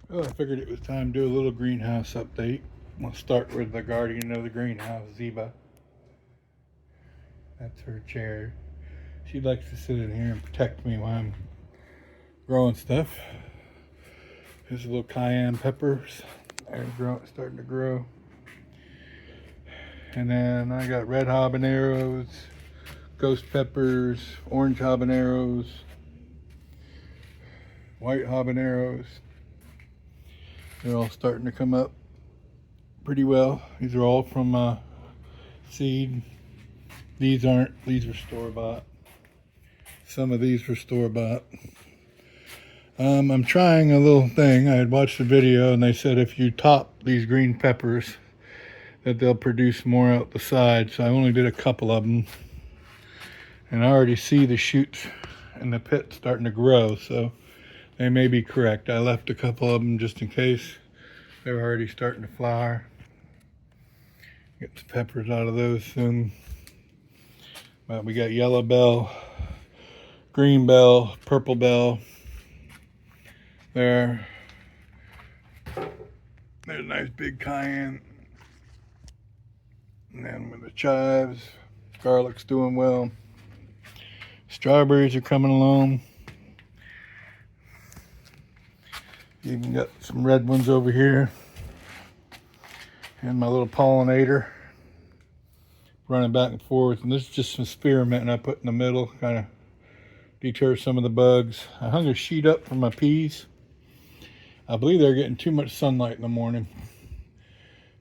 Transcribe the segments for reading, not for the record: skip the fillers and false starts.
Well, I figured it was time to do a little greenhouse update. We'll start with the guardian of the greenhouse, Zeba. That's her chair. She likes to sit in here and protect me while I'm growing stuff. Here's a little cayenne peppers. They're starting to grow. And then I got red habaneros, ghost peppers, orange habaneros, white habaneros. They're all starting to come up pretty well. These are all from seed. These aren't, these are store-bought. Some of these were store-bought. I'm trying a little thing. I had watched a video and they said if you top these green peppers that they'll produce more out the side. So I only did a couple of them. And I already see the shoots in the pit starting to grow, so they may be correct. I left a couple of them just in case. They were already starting to flower. Get the peppers out of those soon. But we got yellow bell, green bell, purple bell. There's a nice big cayenne. And then with the chives, garlic's doing well. Strawberries are coming along. Even got some red ones over here. And my little pollinator running back and forth. And this is just some spearmint I put in the middle, kind of deter some of the bugs. I hung a sheet up for my peas. I believe they're getting too much sunlight in the morning,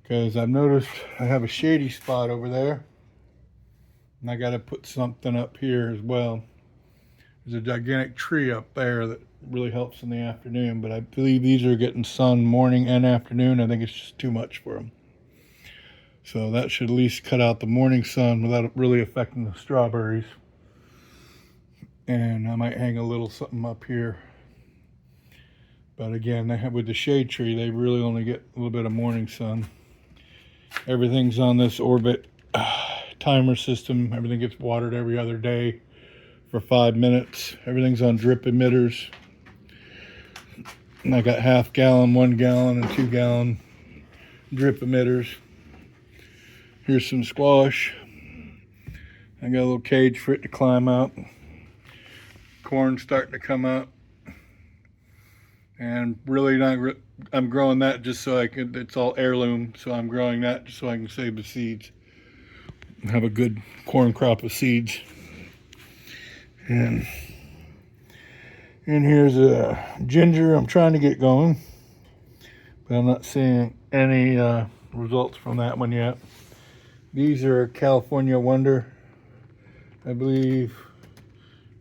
because I've noticed I have a shady spot over there, and I got to put something up here as well. There's a gigantic tree up there that really helps in the afternoon, but I believe these are getting sun morning and afternoon. I think it's just too much for them. So that should at least cut out the morning sun without it really affecting the strawberries. And I might hang a little something up here. But again, they have, with the shade tree, they really only get a little bit of morning sun. Everything's on this Orbit timer system. Everything gets watered every other day for 5 minutes. Everything's on drip emitters. And I got half gallon, 1 gallon, and 2 gallon drip emitters. Here's some squash. I got a little cage for it to climb out. Corn starting to come up. And really not, I'm growing that just so I can, it's all heirloom, so I'm growing that just so I can save the seeds and have a good corn crop of seeds. And here's a ginger I'm trying to get going, but I'm not seeing any results from that one yet. These are California Wonder, I believe,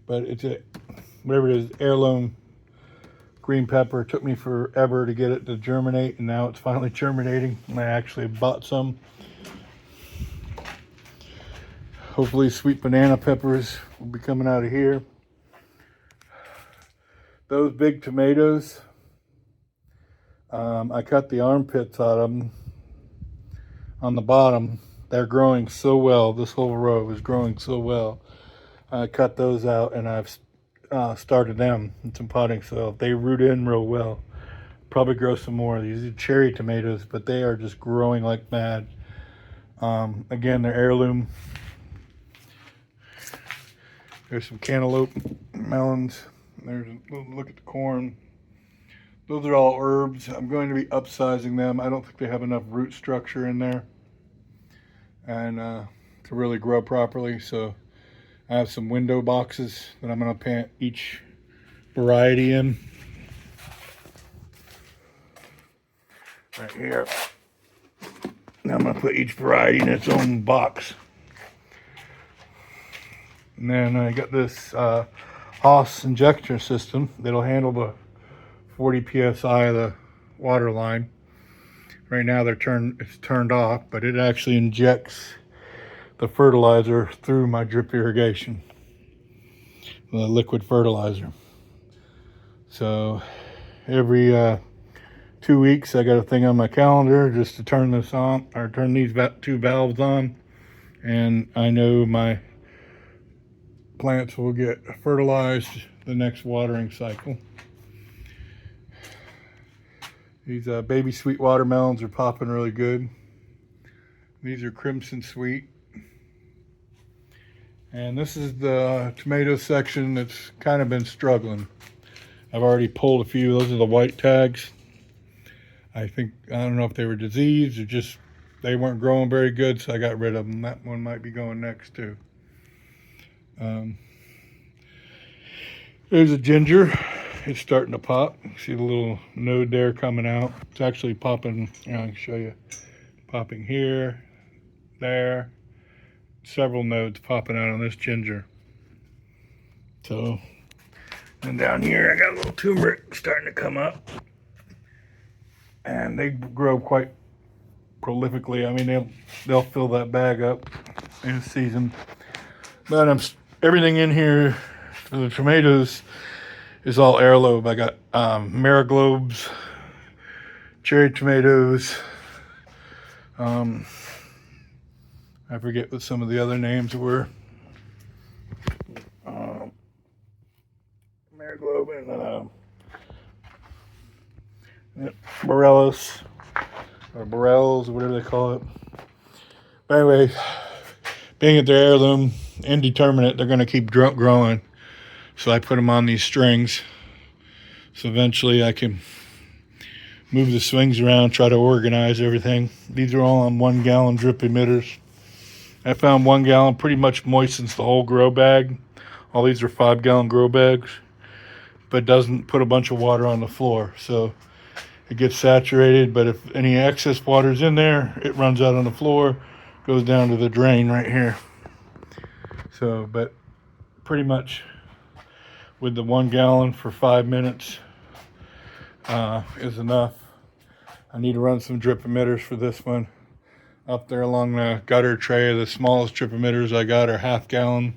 but it's a, whatever it is, heirloom green pepper. It took me forever to get it to germinate, and now it's finally germinating. And I actually bought some. Hopefully sweet banana peppers will be coming out of here. Those big tomatoes, I cut the armpits out of them on the bottom. They're growing so well. This whole row is growing so well. I cut those out, and I've started them in some potting soil. They root in real well. Probably grow some more of these. These are cherry tomatoes, but they are just growing like mad. Again, they're heirloom. There's some cantaloupe melons. There's a look at the corn. Those are all herbs. I'm going to be upsizing them. I don't think they have enough root structure in there and to really grow properly. So I have some window boxes that I'm going to plant each variety in. Right here. Now I'm going to put each variety in its own box. And then I got this Haas injector system that'll handle the 40 psi of the water line. Right now it's turned off, but it actually injects the fertilizer through my drip irrigation, the liquid fertilizer. So every 2 weeks I got a thing on my calendar just to turn this on, or turn these two valves on, and I know my plants will get fertilized the next watering cycle. These baby sweet watermelons are popping really good. These are crimson sweet. And this is the tomato section that's kind of been struggling. I've already pulled a few. Those are the white tags. I don't know if they were diseased or just they weren't growing very good, so I got rid of them. That one might be going next too. There's a ginger. It's starting to pop. See the little node there coming out. It's actually popping. I can show you. Popping here, there. Several nodes popping out on this ginger. So, and down here I got a little turmeric starting to come up. And they grow quite prolifically. I mean, they'll fill that bag up in a season. But everything in here for the tomatoes is all heirloom. I got Mariglobes, cherry tomatoes. I forget what some of the other names were. Mariglobe and Borellos, or Borels, or whatever they call it. But anyway, being at their heirloom, indeterminate, they're going to keep growing. So I put them on these strings. So eventually I can move the swings around, try to organize everything. These are all on 1 gallon drip emitters. I found 1 gallon pretty much moistens the whole grow bag. All these are 5 gallon grow bags, but doesn't put a bunch of water on the floor. So it gets saturated, but if any excess water is in there, it runs out on the floor, goes down to the drain right here. So, but pretty much with the 1 gallon for 5 minutes is enough. I need to run some drip emitters for this one. Up there along the gutter tray, the smallest drip emitters I got are 1/2 gallon.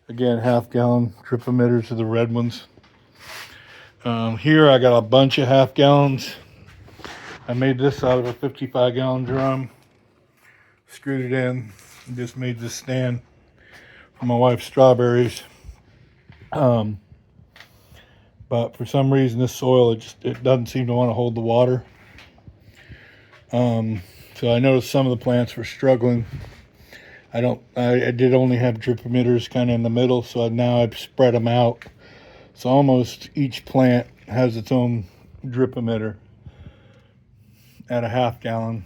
Again, 1/2 gallon drip emitters are the red ones. Here I got a bunch of 1/2 gallons. I made this out of a 55 gallon drum. Screwed it in and just made this stand for my wife's strawberries. But for some reason this soil, it doesn't seem to want to hold the water. So I noticed some of the plants were struggling. I did only have drip emitters kind of in the middle, so now I've spread them out. So almost each plant has its own drip emitter at a 1/2 gallon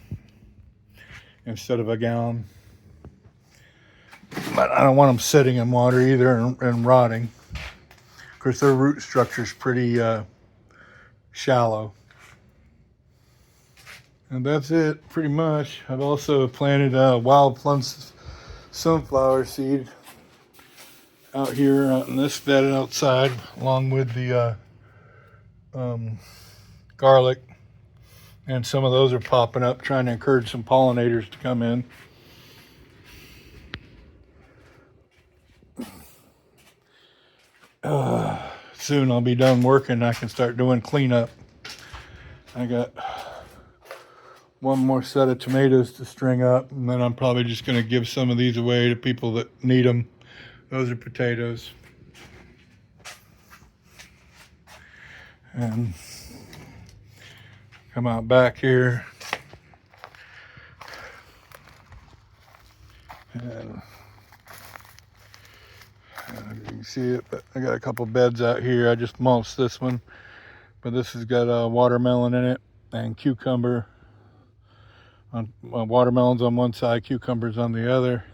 instead of a gallon. But I don't want them sitting in water either and rotting. Of course, their root structure is pretty shallow. And that's it, pretty much. I've also planted a wild plum sunflower seed out here out in this bed outside, along with the garlic. And some of those are popping up, trying to encourage some pollinators to come in. Soon I'll be done working. I can start doing cleanup. I got one more set of tomatoes to string up, and then I'm probably just going to give some of these away to people that need them. Those are potatoes. And come out back here. And you can see it, but I got a couple beds out here. I just mulched this one, but this has got a watermelon in it and cucumber. Watermelons on one side, cucumbers on the other.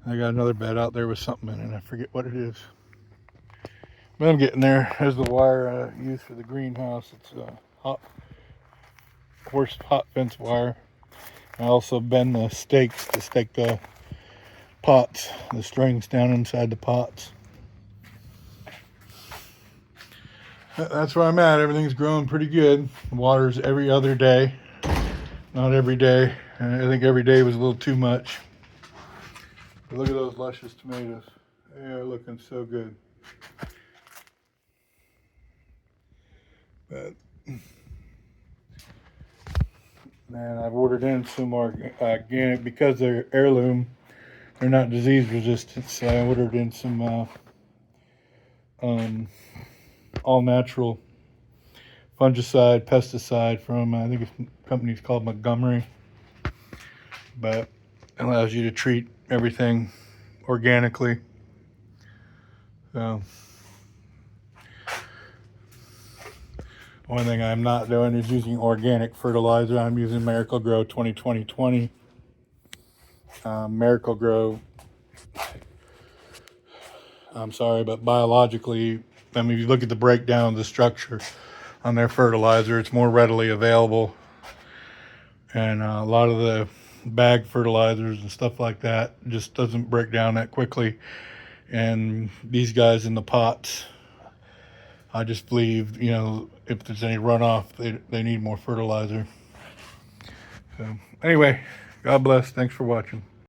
I got another bed out there with something in it. I forget what it is. But I'm getting there. There's the wire I use for the greenhouse. It's hot fence wire. I also bend the stakes to stake the pots, the strings down inside the pots. That's where I'm at. Everything's growing pretty good. Water's every other day. Not every day. I think every day was a little too much. But look at those luscious tomatoes. They are looking so good. But man, I've ordered in some more organic because they're heirloom. They're not disease resistant, so I ordered in some all natural fungicide, pesticide from, I think the company's called Montgomery. But it allows you to treat everything organically. So, one thing I'm not doing is using organic fertilizer. I'm using Miracle-Gro 2020. Miracle-Gro, I'm sorry, but biologically, I mean, if you look at the breakdown of the structure on their fertilizer, it's more readily available. And a lot of the bag fertilizers and stuff like that just doesn't break down that quickly. And these guys in the pots, I just believe, you know, if there's any runoff, they need more fertilizer. So anyway, God bless. Thanks for watching.